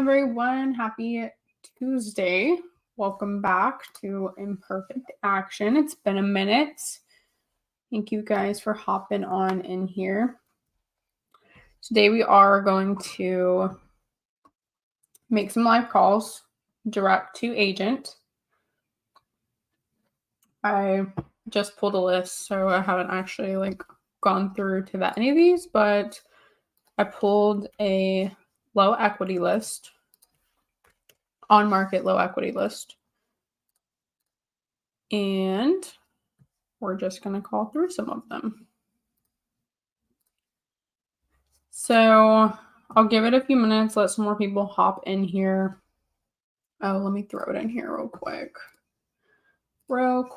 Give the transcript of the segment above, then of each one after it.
everyone. Happy Tuesday. Welcome back to Imperfect Action. It's been a minute. Thank you guys for hopping on in here. Today we are going to make some live calls direct to agent. I just pulled a list, so I haven't actually gone through to any of these, but I pulled a low equity list. On market low equity list. And we're just going to call through some of them. So I'll give it a few minutes, let some more people hop in here. Oh, let me throw it in here real quick. While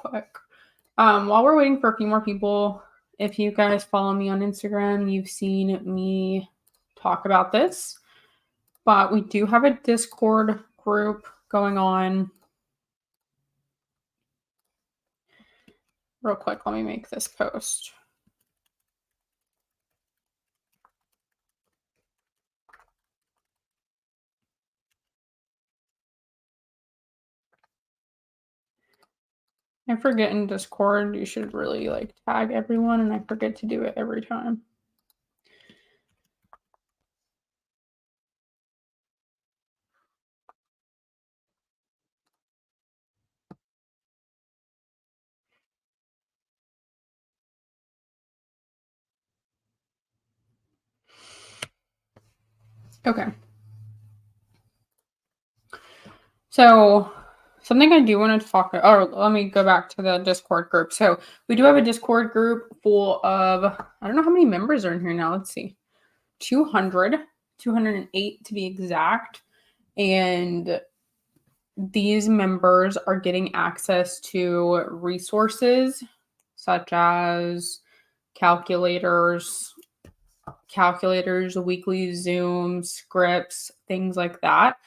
we're waiting for a few more people, if you guys follow me on Instagram, you've seen me talk about this. But we do have a Discord group going on. Real quick, let me make this post. I forget in Discord, you should really tag everyone, and I forget to do it every time. Okay. So something I do want to talk about, or let me go back to the Discord group. So we do have a Discord group full of, I don't know how many members are in here now. Let's see, 208 to be exact. And these members are getting access to resources such as calculators, weekly Zoom scripts, things like that.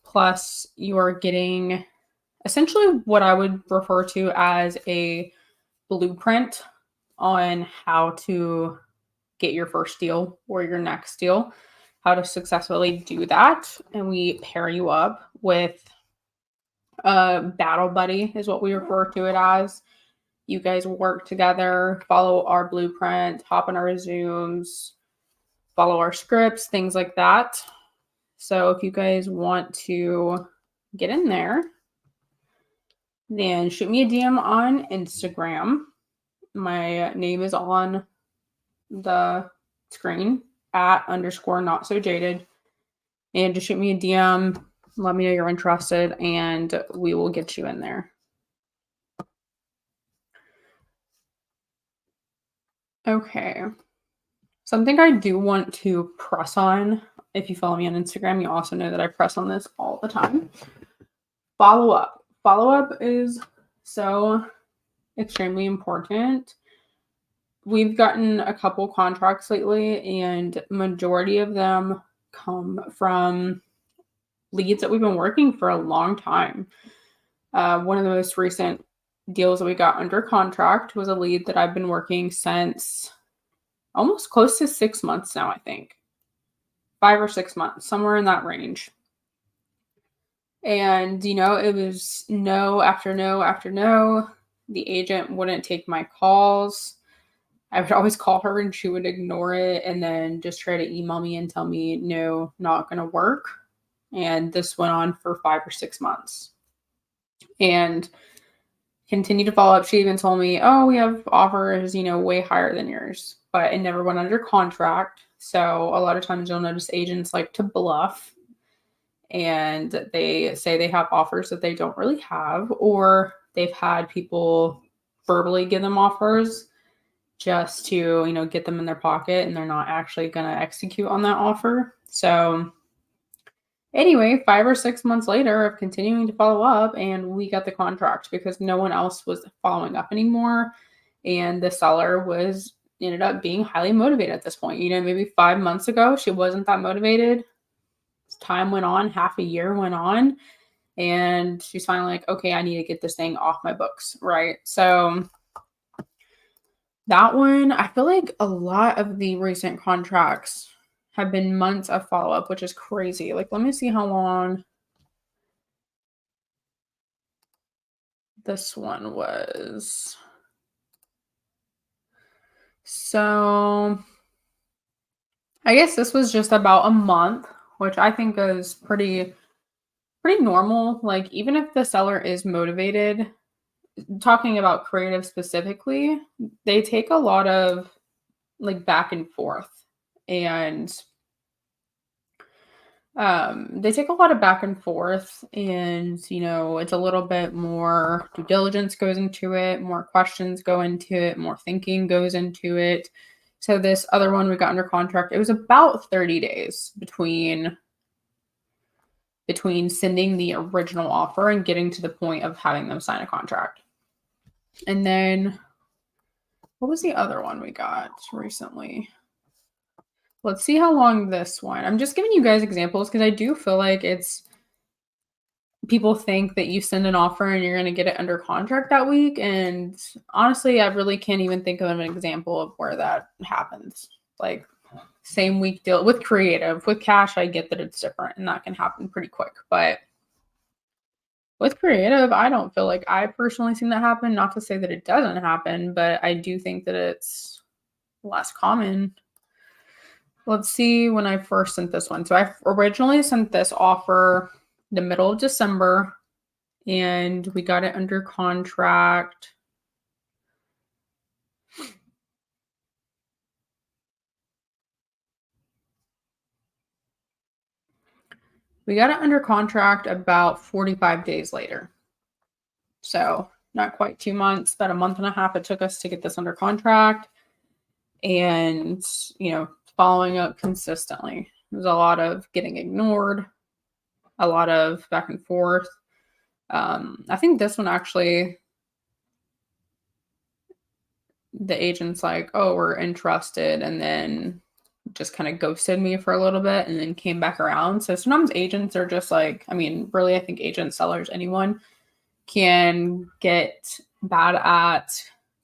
Plus, you are getting essentially what I would refer to as a blueprint on how to get your first deal or your next deal, how to successfully do that. And we pair you up with a battle buddy is what we refer to it as. You guys work together, follow our blueprint, hop on our Zooms, follow our scripts, things like that. So if you guys want to get in there, then shoot me a DM on Instagram. My name is on the screen @_notsojaded. And just shoot me a DM. Let me know you're interested, and we will get you in there. Okay. Something I do want to press on, if you follow me on Instagram, you also know that I press on this all the time. Follow up. Follow up is so extremely important. We've gotten a couple contracts lately, and majority of them come from leads that we've been working for a long time. One of the most recent deals that we got under contract was a lead that I've been working since almost close to 6 months now, I think. 5 or 6 months, somewhere in that range. And, it was no after no after no. The agent wouldn't take my calls. I would always call her and she would ignore it and then just try to email me and tell me, no, not going to work. And this went on for 5 or 6 months. And continued to follow up. She even told me, oh, we have offers, way higher than yours. But it never went under contract. So a lot of times you'll notice agents like to bluff. And they say they have offers that they don't really have. Or they've had people verbally give them offers just to, get them in their pocket. And they're not actually going to execute on that offer. So anyway, 5 or 6 months later of continuing to follow up, and we got the contract because no one else was following up anymore. And the seller ended up being highly motivated at this point. Maybe 5 months ago, she wasn't that motivated. As time went on, half a year went on, and she's finally like, okay, I need to get this thing off my books, right? So that one, I feel like a lot of the recent contracts have been months of follow-up, which is crazy. Like, let me see how long this one was. So I guess this was just about a month, which I think is pretty normal. Like, even if the seller is motivated, talking about creative specifically, they take a lot of like back and forth. And they take a lot of back and forth, and it's a little bit more due diligence goes into it, more questions go into it, more thinking goes into it. So this other one we got under contract, it was about 30 days between sending the original offer and getting to the point of having them sign a contract. And then what was the other one we got recently? Let's see how long this one. I'm just giving you guys examples because I do feel like it's people think that you send an offer and you're going to get it under contract that week. And honestly, I really can't even think of an example of where that happens. Like, same week deal with creative. With cash, I get that it's different and that can happen pretty quick. But with creative, I don't feel like I personally seen that happen. Not to say that it doesn't happen, but I do think that it's less common. Let's see when I first sent this one. So I originally sent this offer the middle of December, and we got it under contract. We got it under contract about 45 days later. So not quite 2 months, about a month and a half it took us to get this under contract. And, following up consistently. There's a lot of getting ignored, a lot of back and forth. I think this one actually, the agent's like, oh, we're interested, and then just kind of ghosted me for a little bit and then came back around. So sometimes agents are just like, really, I think agents, sellers, anyone can get bad at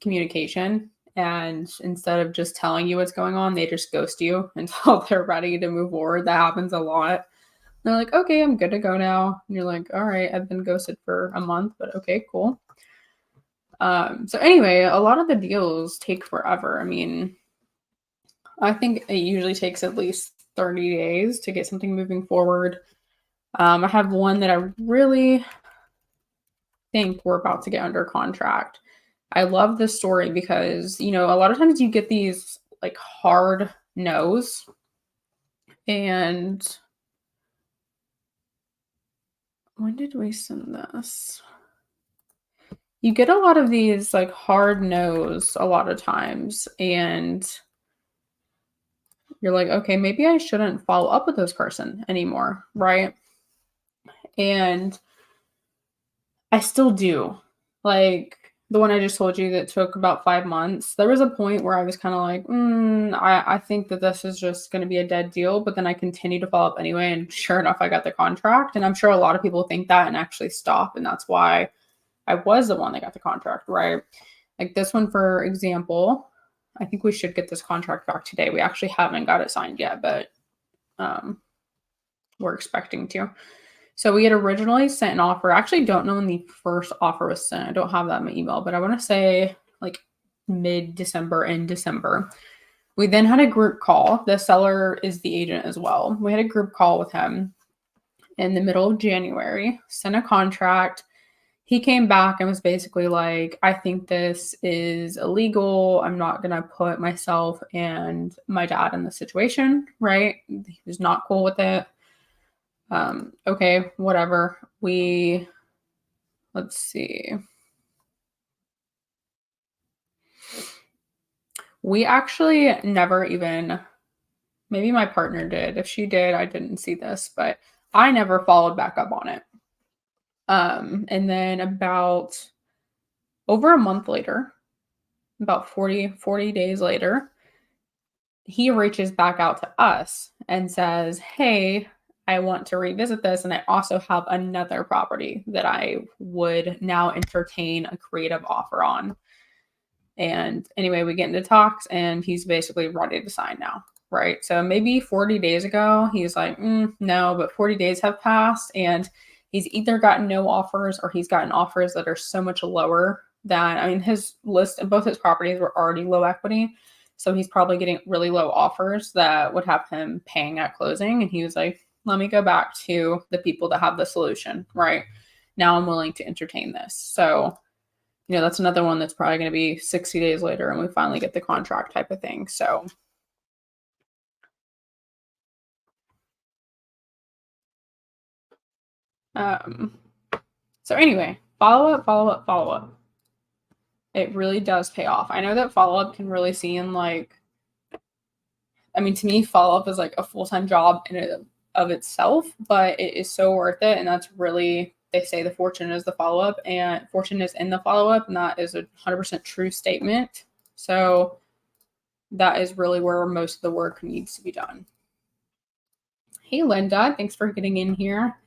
communication. And instead of just telling you what's going on, they just ghost you until they're ready to move forward. That happens a lot. They're like, okay, I'm good to go now. And you're like, all right, I've been ghosted for a month, but okay, cool. So anyway, a lot of the deals take forever. I think it usually takes at least 30 days to get something moving forward. I have one that I really think we're about to get under contract. I love this story because, a lot of times you get these like hard no's, and when did we send this? You get a lot of these like hard no's a lot of times, and you're like, okay, maybe I shouldn't follow up with this person anymore, right? And I still do. Like the one I just told you that took about 5 months, there was a point where I was kind of like, I think that this is just going to be a dead deal. But then I continued to follow up anyway. And sure enough, I got the contract. And I'm sure a lot of people think that and actually stop. And that's why I was the one that got the contract, right? Like this one, for example, I think we should get this contract back today. We actually haven't got it signed yet, but we're expecting to. So we had originally sent an offer. I actually don't know when the first offer was sent. I don't have that in my email, but I want to say like mid-December and December. We then had a group call. The seller is the agent as well. We had a group call with him in the middle of January, sent a contract. He came back and was basically like, I think this is illegal. I'm not going to put myself and my dad in the situation, right? He was not cool with it. Okay, whatever. Let's see. We actually never even, maybe my partner did. If she did, I didn't see this, but I never followed back up on it. And then about over a month later, about 40 days later, he reaches back out to us and says, hey, I want to revisit this. And I also have another property that I would now entertain a creative offer on. And anyway, we get into talks and he's basically ready to sign now. right? So maybe 40 days ago, he's like, no, but 40 days have passed and he's either gotten no offers or he's gotten offers that are so much lower than, I mean, his list and both his properties were already low equity. So he's probably getting really low offers that would have him paying at closing. And he was like, let me go back to the people that have the solution, right? Now I'm willing to entertain this. So, that's another one that's probably going to be 60 days later and we finally get the contract type of thing. So, um, anyway, follow up, follow up, follow up. It really does pay off. I know that follow up can really seem like, I mean, to me, follow up is like a full-time job in and of itself, but it is so worth it. And that's really, they say the fortune is the follow up and fortune is in the follow up. And that is a 100% true statement. So that is really where most of the work needs to be done. Hey, Linda, thanks for getting in here.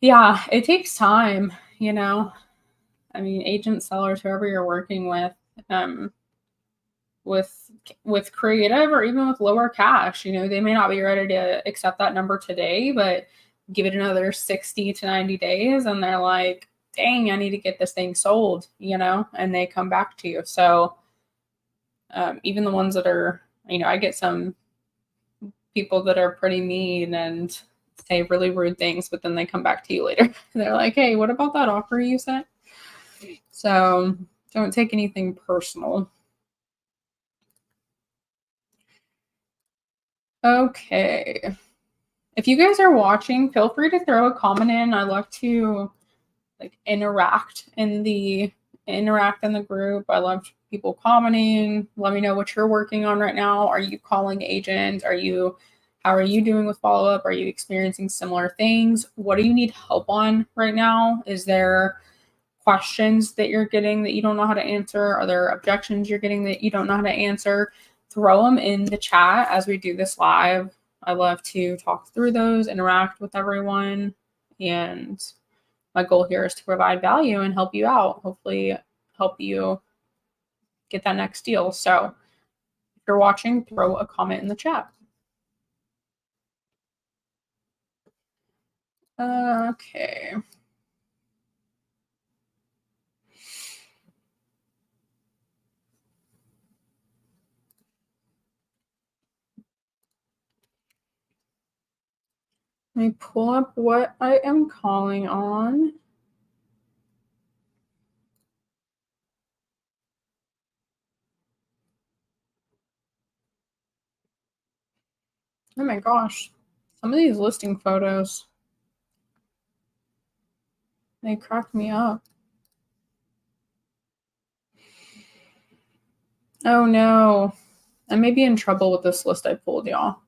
Yeah, it takes time, I mean, agents, sellers, whoever you're working um, with creative or even with lower cash, they may not be ready to accept that number today, but give it another 60 to 90 days and they're like, dang, I need to get this thing sold, and they come back to you. So even the ones that are, I get some people that are pretty mean and say really rude things, but then they come back to you later. They're like, hey, what about that offer you sent? So don't take anything personal. Okay. If you guys are watching, feel free to throw a comment in. I love to interact in the group. I love people commenting. Let me know what you're working on right now. Are you calling agents? How are you doing with follow-up? Are you experiencing similar things? What do you need help on right now? Is there questions that you're getting that you don't know how to answer? Are there objections you're getting that you don't know how to answer? Throw them in the chat as we do this live. I love to talk through those, interact with everyone, and my goal here is to provide value and help you out, hopefully help you get that next deal. So if you're watching, throw a comment in the chat. Okay. Let me pull up what I am calling on. Oh my gosh. Some of these listing photos, they crack me up. Oh no. I may be in trouble with this list I pulled, y'all.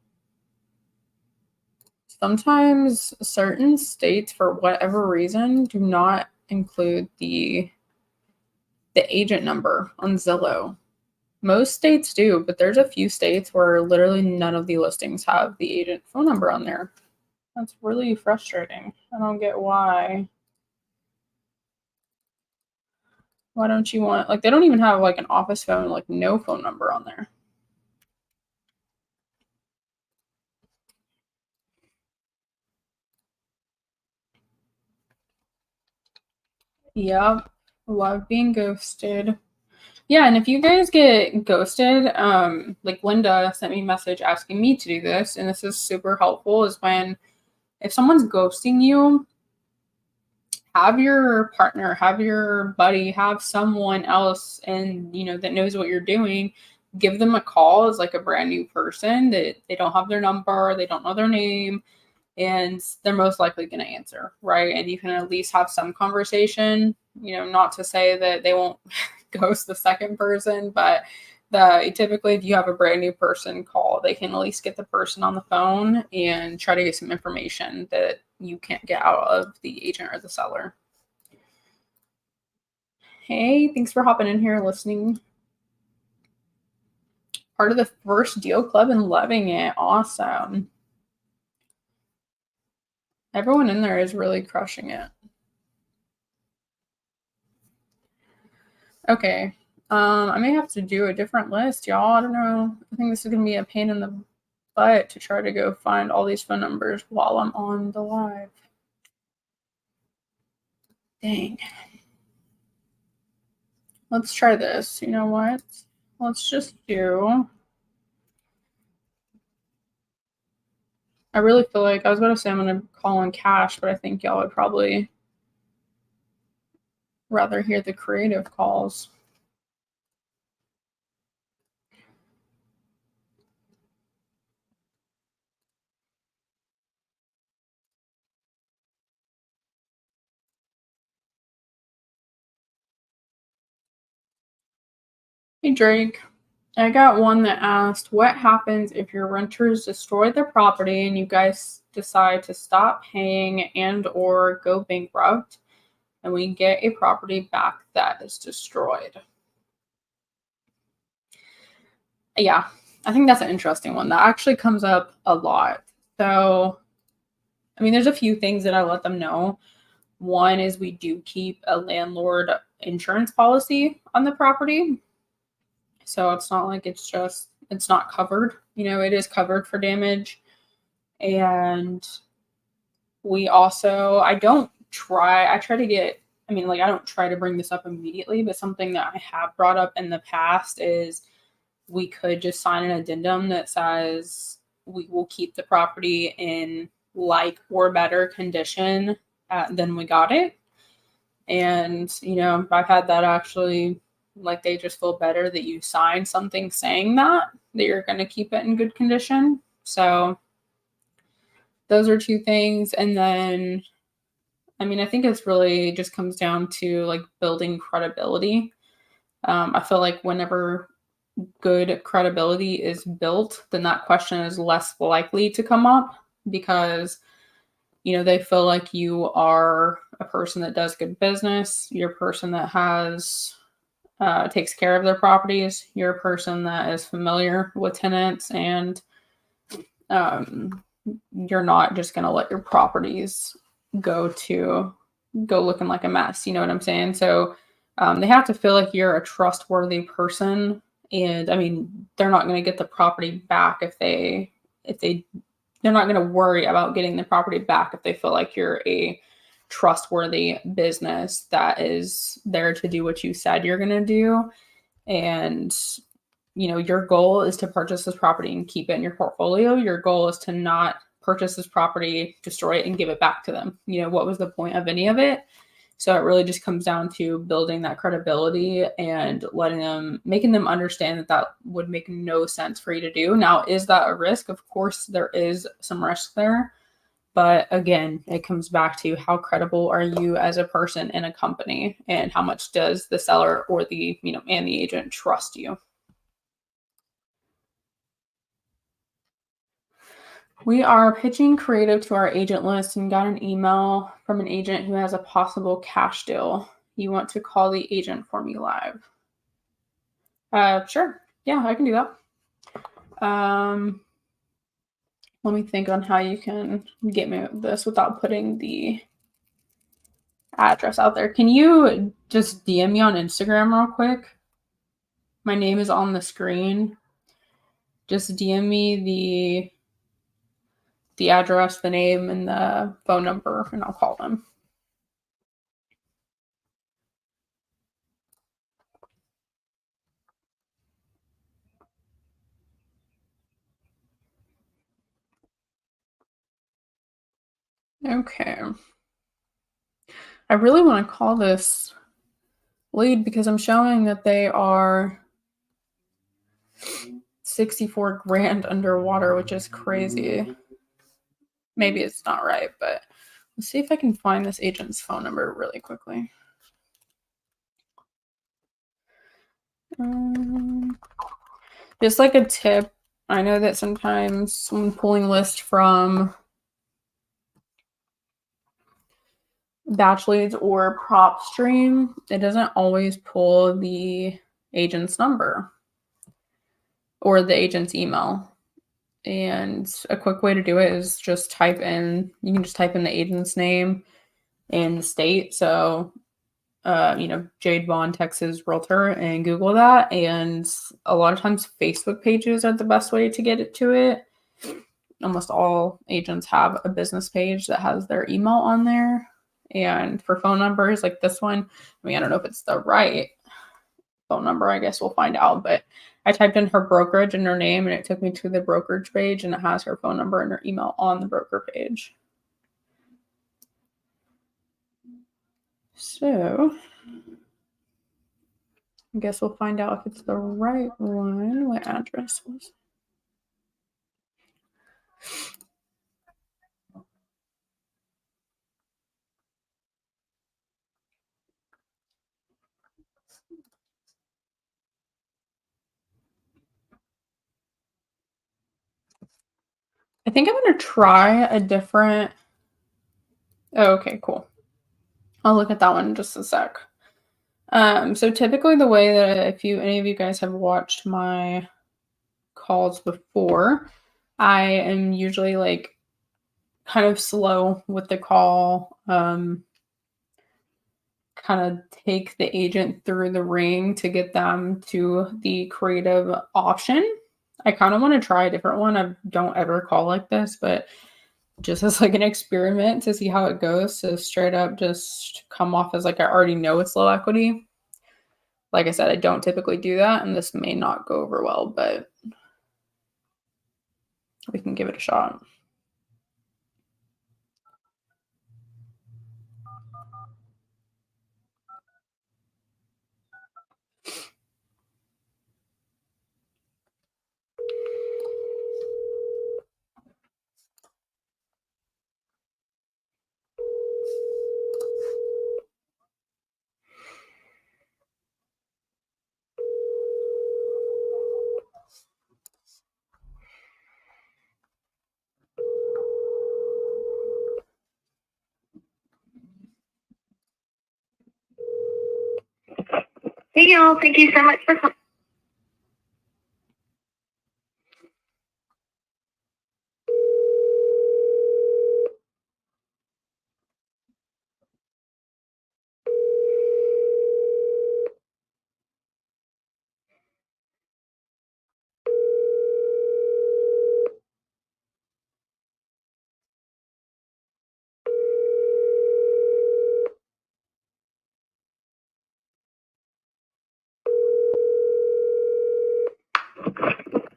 Sometimes certain states, for whatever reason, do not include the agent number on Zillow. Most states do, but there's a few states where literally none of the listings have the agent phone number on there. That's really frustrating. I don't get why. Why don't you want, they don't even have an office phone, no phone number on there. Yep. Love being ghosted. Yeah, and if you guys get ghosted, Linda sent me a message asking me to do this, and this is super helpful, is if someone's ghosting you, have your partner, have your buddy, have someone else and that knows what you're doing, give them a call as a brand new person that they don't have their number, they don't know their name, and they're most likely going to answer, right? And you can at least have some conversation, not to say that they won't ghost the second person, but typically if you have a brand new person call, they can at least get the person on the phone and try to get some information that you can't get out of the agent or the seller. Hey, thanks for hopping in here listening. Part of the first deal club and loving it. Awesome. Everyone in there is really crushing it. Okay. I may have to do a different list, y'all. I don't know. I think this is gonna be a pain in the butt to try to go find all these phone numbers while I'm on the live. Dang. Let's try this. You know what? Let's just do. I really feel like I was going to say I'm going to call in cash, but I think y'all would probably rather hear the creative calls. Hey, Drake. I got one that asked, what happens if your renters destroy the property and you guys decide to stop paying and or go bankrupt and we get a property back that is destroyed? Yeah, I think that's an interesting one. That actually comes up a lot. So, I mean, there's a few things that I let them know. One is we do keep a landlord insurance policy on the property. So it's not like it's not covered. It is covered for damage. And I try to get, I mean, like, I don't try to bring this up immediately, but something that I have brought up in the past is we could just sign an addendum that says we will keep the property in like or better condition than we got it. And, I've had that actually, like, they just feel better that you sign something saying that you're going to keep it in good condition. So those are two things. And then, I mean, I think it's really just comes down to like building credibility. I feel like whenever good credibility is built, then that question is less likely to come up because they feel like you are a person that does good business. You're a person that takes care of their properties. You're a person that is familiar with tenants, and you're not just going to let your properties go looking like a mess. You know what I'm saying? So they have to feel like you're a trustworthy person. And I mean, they're not going to get the property back if they're not going to worry about getting the property back if they feel like you're a trustworthy business that is there to do what you said you're going to do. And, your goal is to purchase this property and keep it in your portfolio. Your goal is to not purchase this property, destroy it, and give it back to them. What was the point of any of it? So it really just comes down to building that credibility and making them understand that would make no sense for you to do. Now, is that a risk? Of course, there is some risk there. But again, it comes back to how credible are you as a person in a company, and how much does the seller or and the agent trust you? We are pitching creative to our agent list and got an email from an agent who has a possible cash deal. You want to call the agent for me live? Sure. Yeah, I can do that. Let me think on how you can get me this without putting the address out there. Can you just DM me on Instagram real quick? My name is on the screen. Just DM me the address, the name, and the phone number, and I'll call them. Okay. I really want to call this lead because I'm showing that they are 64 grand underwater, which is crazy. Maybe it's not right, but let's see if I can find this agent's phone number really quickly. Just like a tip, I know that sometimes when pulling lists from Batch Leads or PropStream, it doesn't always pull the agent's number or the agent's email. And a quick way to do it is just you can just type in the agent's name and the state. So Jade Bond, Texas Realtor, and Google that. And a lot of times, Facebook pages are the best way to get it to it. Almost all agents have a business page that has their email on there. And for phone numbers like this one, I don't know if it's the right phone number. I guess we'll find out. But I typed in her brokerage and her name, and it took me to the brokerage page, and it has her phone number and her email on the broker page. So I guess we'll find out if it's the right one. What address was? I think I'm going to try a different. Oh, okay, cool. I'll look at that one in just a sec. So typically the way that if any of you guys have watched my calls before, I am usually like kind of slow with the call, kind of take the agent through the ring to get them to the creative option. I kind of want to try a different one. I don't ever call like this, but just as like an experiment to see how it goes. So straight up just come off as like I already know it's low equity. Like I said, I don't typically do that, and this may not go over well, but we can give it a shot. Hey y'all, thank you so much for calling.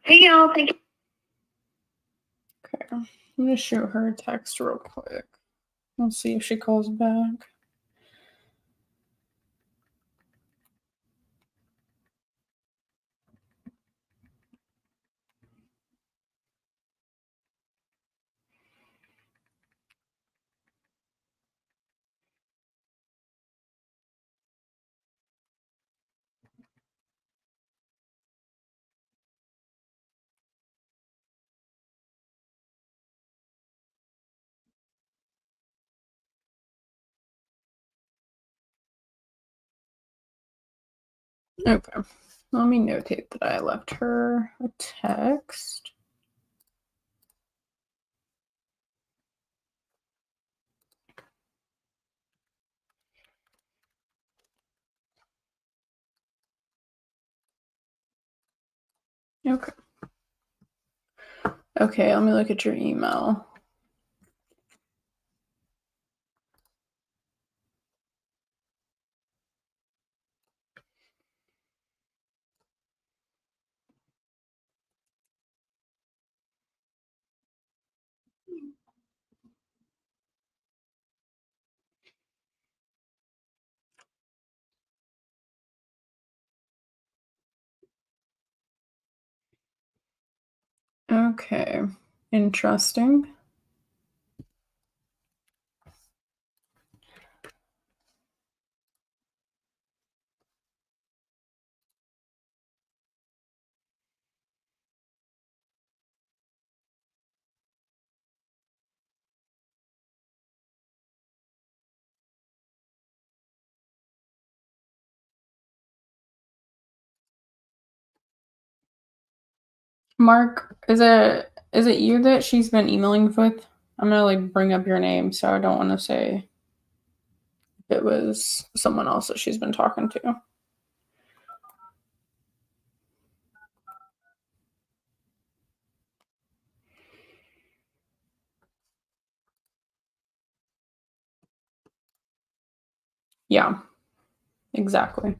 Hey y'all, thank you. Okay, I'm gonna shoot her a text real quick. Let's see if she calls back. Okay, let me notate that I left her a text. Okay. Okay, let me look at your email. Okay, interesting. Mark, is it you that she's been emailing with? I'm gonna like bring up your name, so I don't want to say it was someone else that she's been talking to. Yeah, exactly.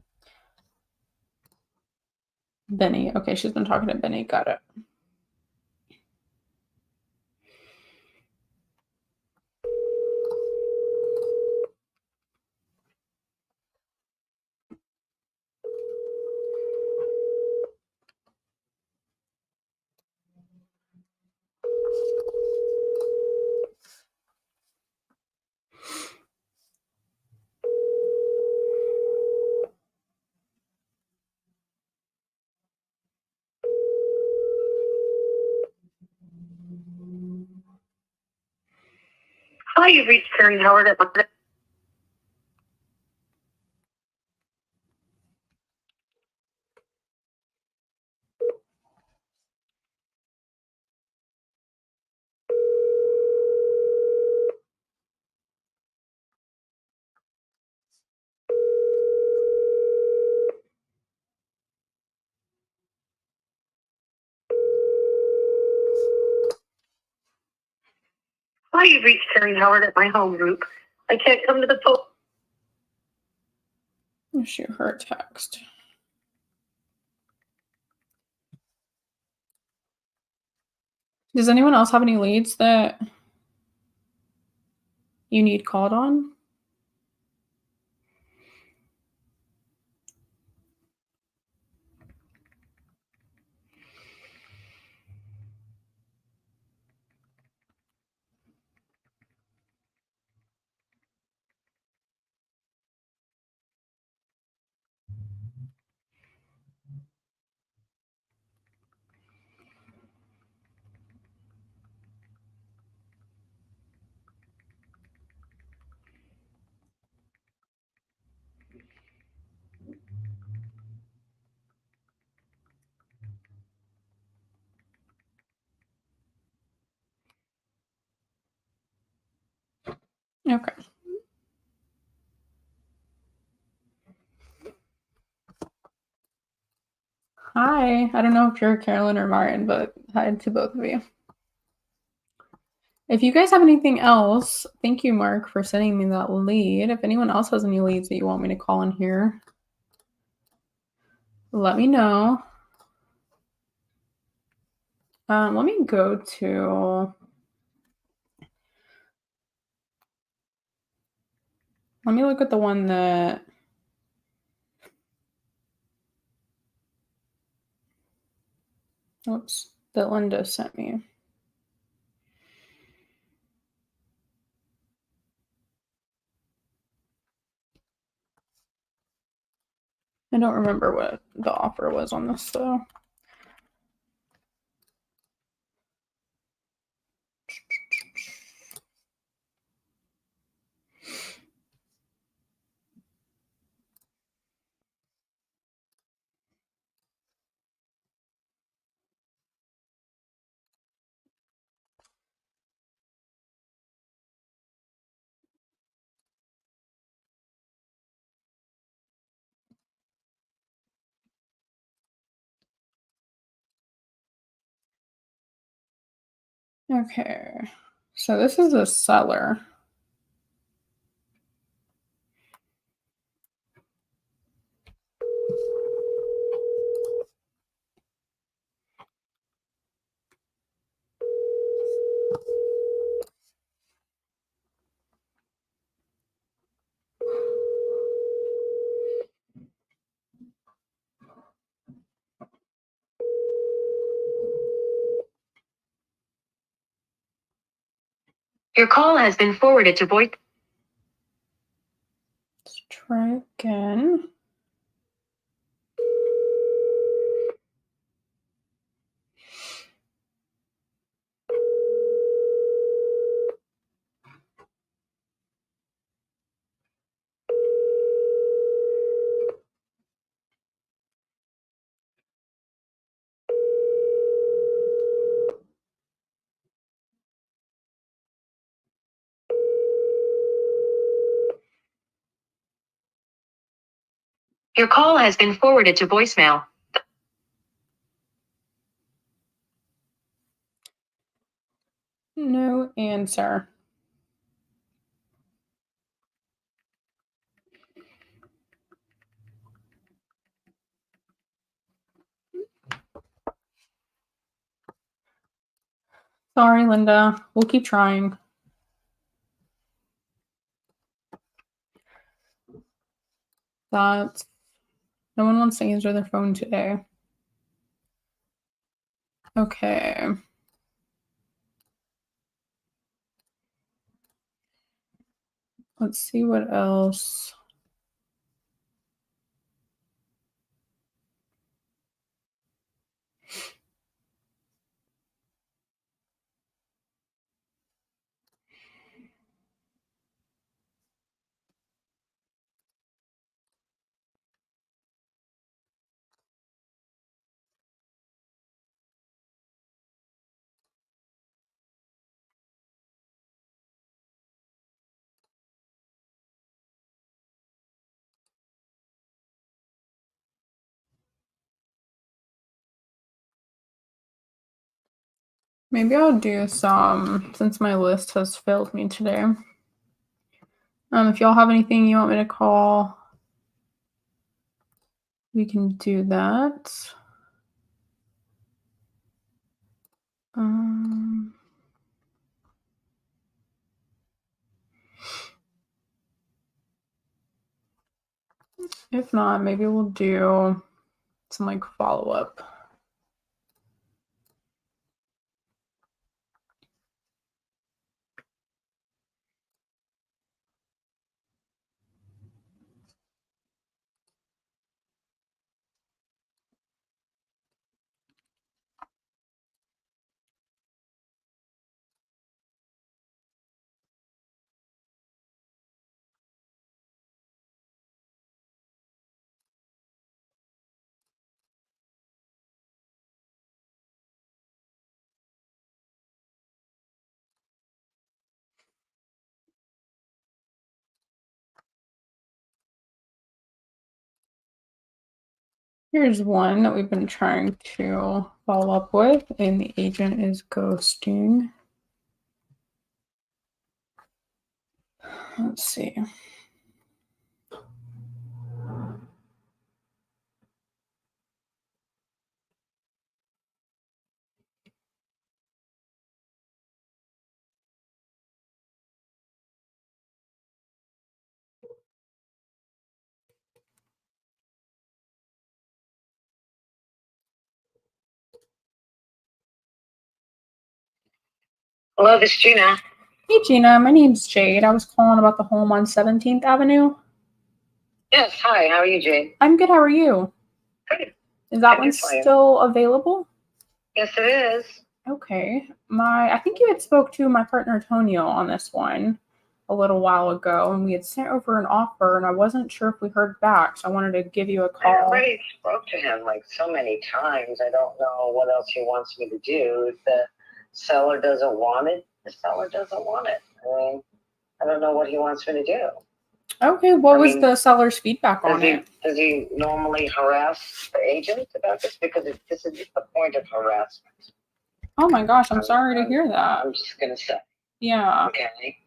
Benny. Okay, she's been talking to Benny. Got it. Hi, you've reached Terry Howard at my... Hi, you've reached Terry Howard at my home group. I can't come to the phone. I'll shoot her a text. Does anyone else have any leads that you need called on? Okay. Hi. I don't know if you're Carolyn or Martin, but hi to both of you. If you guys have anything else, thank you, Mark, for sending me that lead. If anyone else has any leads that you want me to call in here, let me know. Let me go to... Let me look at the one that... Oops, that Linda sent me. I don't remember what the offer was on this, though. Okay, so this is a seller. Your call has been forwarded to voice. Let's try again. Your call has been forwarded to voicemail. No answer. Sorry, Linda. We'll keep trying. That's no one wants to answer their phone today. Okay. Let's see what else. Maybe I'll do some, since my list has failed me today. If y'all have anything you want me to call, we can do that. If not, maybe we'll do some like follow-up. Here's one that we've been trying to follow up with, and the agent is ghosting. Let's see. Hello, this is Gina. Hey, Gina. My name's Jade. I was calling about the home on 17th Avenue. Yes, hi. How are you, Jade? I'm good. How are you? Good. Is that one still available? Yes, it is. Okay. I think you had spoke to my partner Antonio on this one a little while ago, and we had sent over an offer, and I wasn't sure if we heard back, so I wanted to give you a call. I already spoke to him like so many times. I don't know what else he wants me to do. If the seller doesn't want it, the seller doesn't want it. I mean, I don't know what he wants me to do. Okay, what was the seller's feedback on it? Does he normally harass the agent about this? Because this is the point of harassment. Oh my gosh, I'm sorry to hear that. I'm just going to say. Yeah. Okay.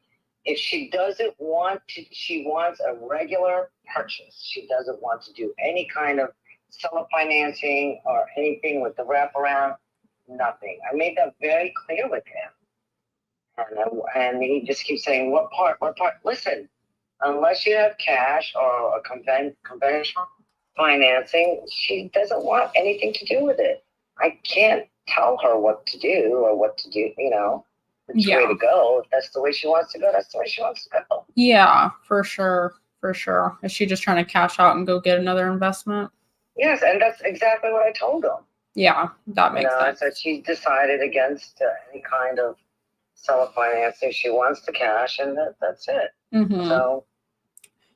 If she doesn't want to, she wants a regular purchase. She doesn't want to do any kind of seller financing or anything with the wraparound, nothing. I made that very clear with him. And he just keeps saying, what part? Listen, unless you have cash or a conventional financing, she doesn't want anything to do with it. I can't tell her what to do or what to do, which way to go. If that's the way she wants to go, that's the way she wants to go. Yeah, for sure. For sure. Is she just trying to cash out and go get another investment? Yes, and that's exactly what I told him. Yeah, that makes sense. I said she decided against any kind of seller financing. She wants the cash, and that's it. Mm-hmm. So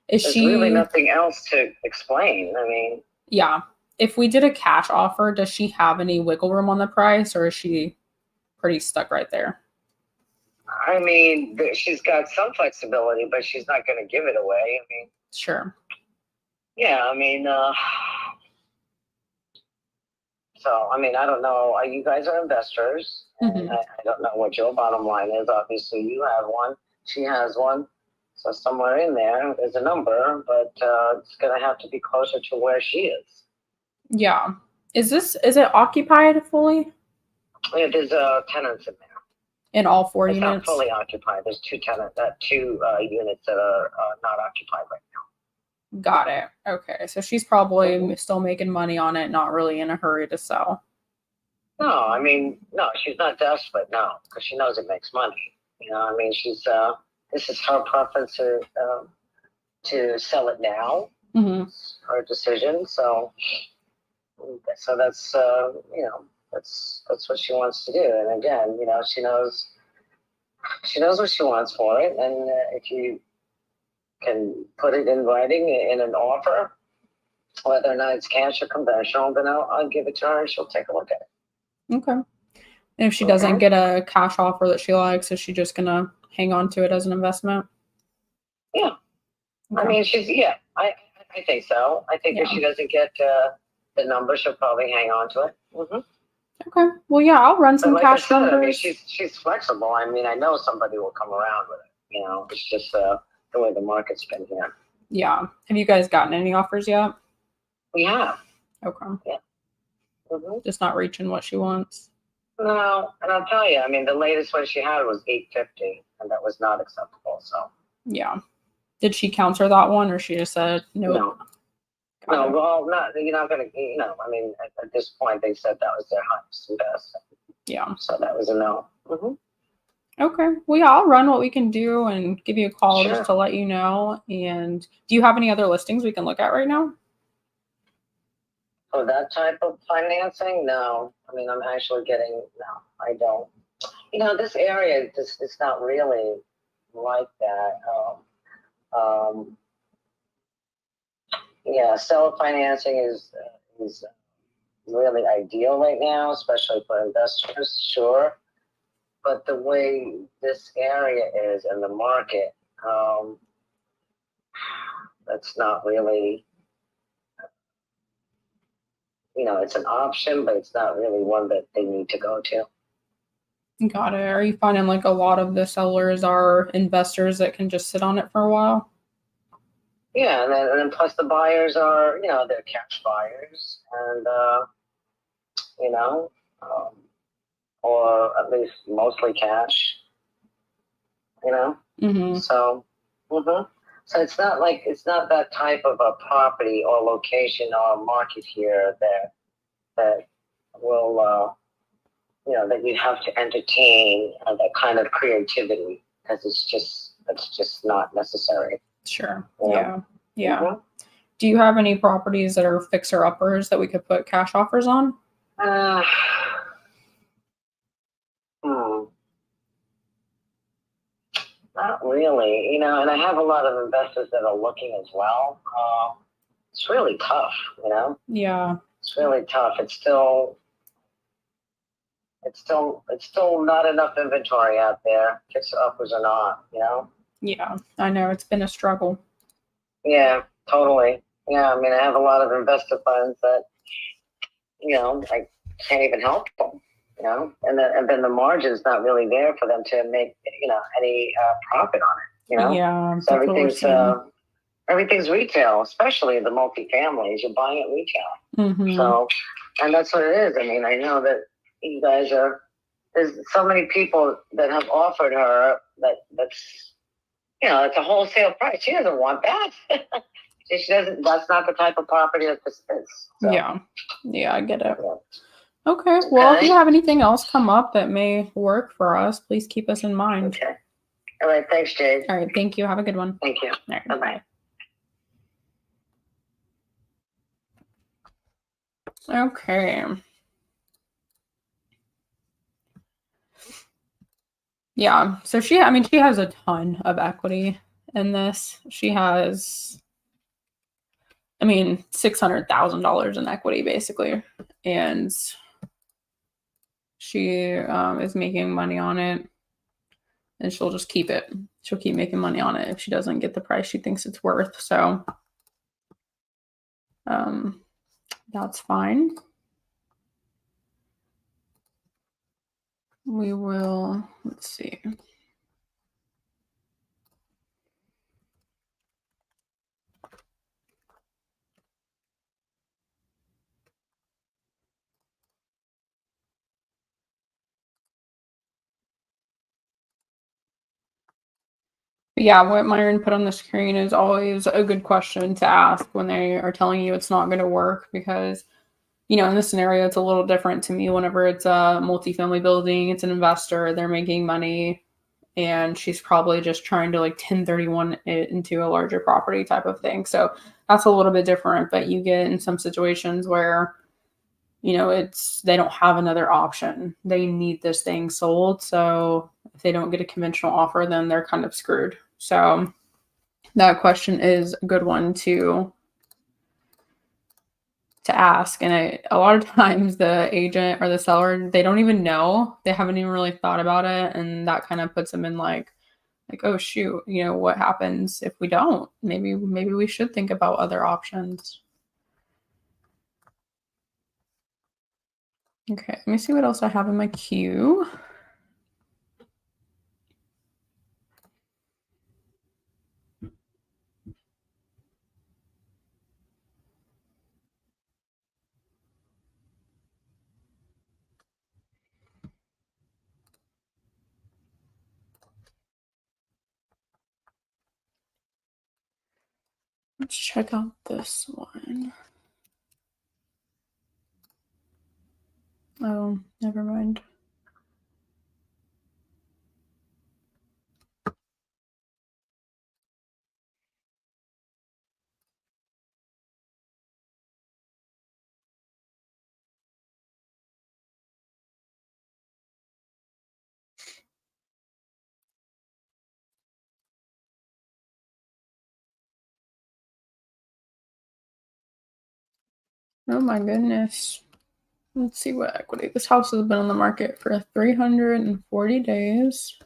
there's really nothing else to explain. I mean, yeah. If we did a cash offer, does she have any wiggle room on the price, or is she pretty stuck right there? I mean, she's got some flexibility, but she's not going to give it away. I mean, sure. Yeah, I mean, so, I mean, I don't know. You guys are investors, and I don't know what your bottom line is. Obviously, you have one. She has one. So somewhere in there is a number, but it's going to have to be closer to where she is. Yeah. Is it occupied fully? Yeah, there's tenants in there. In all 4 It's units? not fully occupied. There's two units that are not occupied right now. Got it. Okay. So she's probably still making money on it, not really in a hurry to sell. No, I mean, no, she's not desperate, no, because she knows it makes money. You know, I mean, this is her preference to sell it now. Mm-hmm. Her decision. So that's that's what she wants to do. And again, she knows what she wants for it. And if you can put it in writing in an offer, whether or not it's cash or conventional, then I'll give it to her and she'll take a look at it. Okay. And if she doesn't get a cash offer that she likes, is she just gonna hang on to it as an investment? Yeah. Okay. I mean, I think so. I think if she doesn't get the number, she'll probably hang on to it. Mm-hmm. Okay. Well, yeah, I'll run some cash numbers. I mean, she's flexible. I mean, I know somebody will come around with it. It's just the way the market's been here. Yeah. Have you guys gotten any offers yet? We have. Okay. Yeah. Mm-hmm. Just not reaching what she wants. No, and I'll tell you, I mean, the latest one she had was $850, and that was not acceptable. So. Yeah. Did she counter that one, or she just said no? No, well, you're not going to, I mean, at this point, they said that was their highest and best. Yeah. So that was a no. Mm-hmm. Okay. Well, yeah, I'll run what we can do and give you a call just to let you know. And do you have any other listings we can look at right now? For that type of financing? No. I mean, I'm actually no, I don't. This area, it's not really like that. Yeah, seller financing is really ideal right now, especially for investors, sure. But the way this area is in the market, that's not really, it's an option, but it's not really one that they need to go to. Got it. Are you finding like a lot of the sellers are investors that can just sit on it for a while? Yeah, and then plus the buyers are, they're cash buyers, and or at least mostly cash. Mm-hmm. So, so it's not that type of a property or location or market here that will that you have to entertain that kind of creativity, because it's just not necessary. Sure. Yeah. Yeah. Mm-hmm. Do you have any properties that are fixer-uppers that we could put cash offers on? Not really, and I have a lot of investors that are looking as well. It's really tough, Yeah. It's really tough. It's still not enough inventory out there. Fixer-uppers or not, Yeah, I know. It's been a struggle. Yeah, totally. Yeah, I mean, I have a lot of investor friends that, I can't even help them, and then the margin's not really there for them to make, any profit on it, Yeah. So everything's retail, especially the multifamilies. You're buying it retail. Mm-hmm. So, and that's what it is. I mean, I know that you guys there's so many people that have offered her that's, it's a wholesale price. She doesn't want that. She doesn't. That's not the type of property that this is. So. Yeah, I get it. Yeah. Okay. Well, if you have anything else come up that may work for us, please keep us in mind. Okay. All right. Thanks, Jade. All right. Thank you. Have a good one. Thank you. Right, bye-bye. Okay. Yeah. So she has a ton of equity in this. She has, $600,000 in equity basically. And she is making money on it, and she'll just keep it. She'll keep making money on it if she doesn't get the price she thinks it's worth. So That's fine. We will, let's see. Yeah, what Myron put on the screen is always a good question to ask when they are telling you it's not going to work because, in this scenario, it's a little different to me whenever it's a multifamily building, it's an investor, they're making money, and she's probably just trying to like 1031 it into a larger property type of thing. So that's a little bit different, but you get in some situations where it's they don't have another option. They need this thing sold. So if they don't get a conventional offer, then they're kind of screwed. So that question is a good one to ask. And a lot of times the agent or the seller, they don't even know. They haven't even really thought about it. And that kind of puts them in like, oh shoot, what happens if we don't? Maybe we should think about other options. Okay, let me see what else I have in my queue. Let's check out this one. Oh, never mind. Oh my goodness. Let's see what equity. This house has been on the market for 340 days.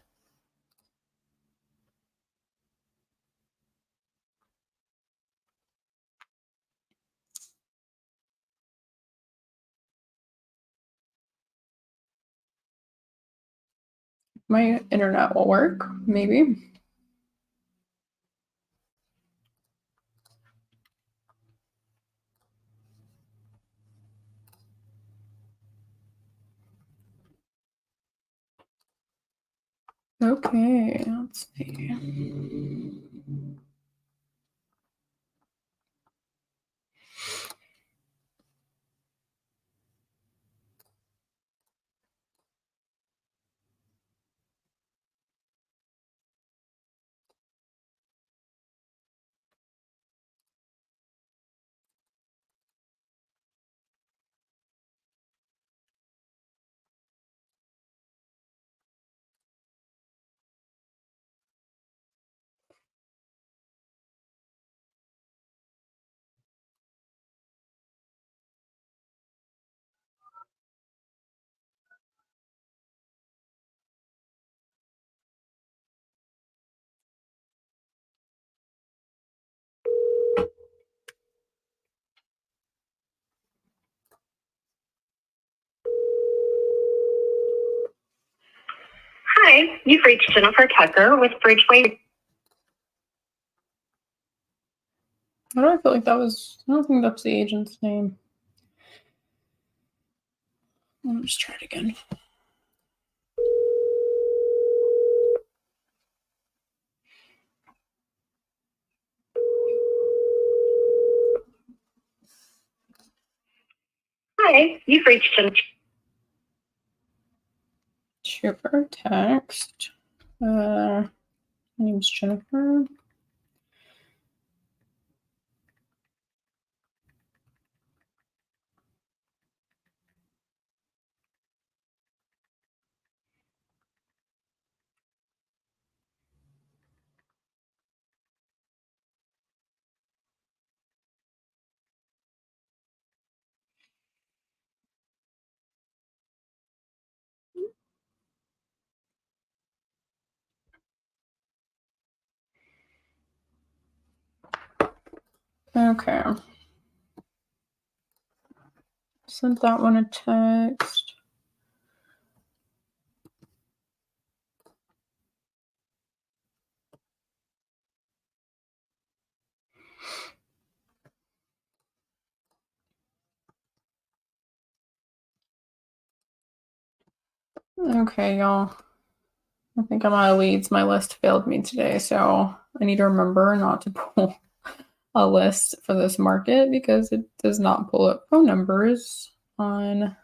My internet will work, maybe. Okay, let's see. Hi, you've reached Jennifer Tucker with Bridgeway. Why do I feel like that was? I don't think that's the agent's name. Let me just try it again. Hi, you've reached Jennifer. Chipper text. My name's Jennifer. Okay. Sent that one a text. Okay, y'all. I think I'm out of leads. My list failed me today, so I need to remember not to pull a list for this market because it does not pull up phone numbers on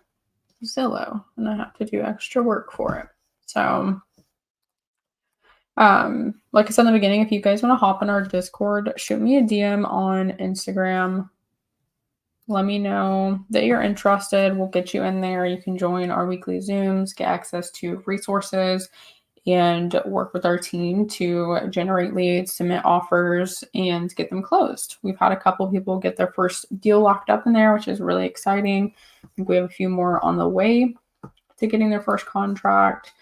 Zillow, and I have to do extra work for it. So, like I said in the beginning, if you guys want to hop on our Discord, shoot me a DM on Instagram. Let me know that you're interested. We'll get you in there. You can join our weekly Zooms, get access to resources, and work with our team to generate leads, submit offers, and get them closed. We've had a couple of people get their first deal locked up in there, which is really exciting. I think we have a few more on the way to getting their first contract.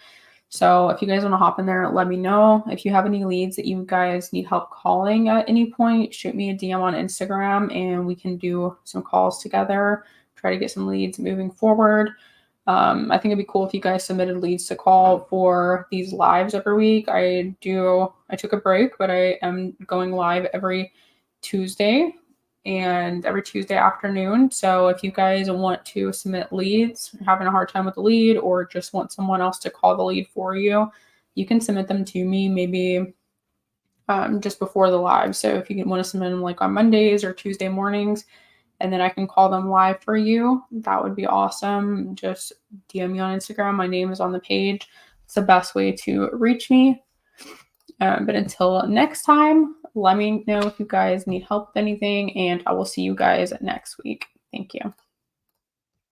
So if you guys want to hop in there, let me know. If you have any leads that you guys need help calling at any point, shoot me a DM on Instagram and we can do some calls together, try to get some leads moving forward. I think it'd be cool if you guys submitted leads to call for these lives every week. I took a break, but I am going live every Tuesday and every Tuesday afternoon. So if you guys want to submit leads, having a hard time with the lead, or just want someone else to call the lead for you, you can submit them to me maybe just before the live. So if you want to submit them like on Mondays or Tuesday mornings, and then I can call them live for you, that would be awesome. Just DM me on Instagram. My name is on the page. It's the best way to reach me. But until next time, let me know if you guys need help with anything, and I will see you guys next week. Thank you.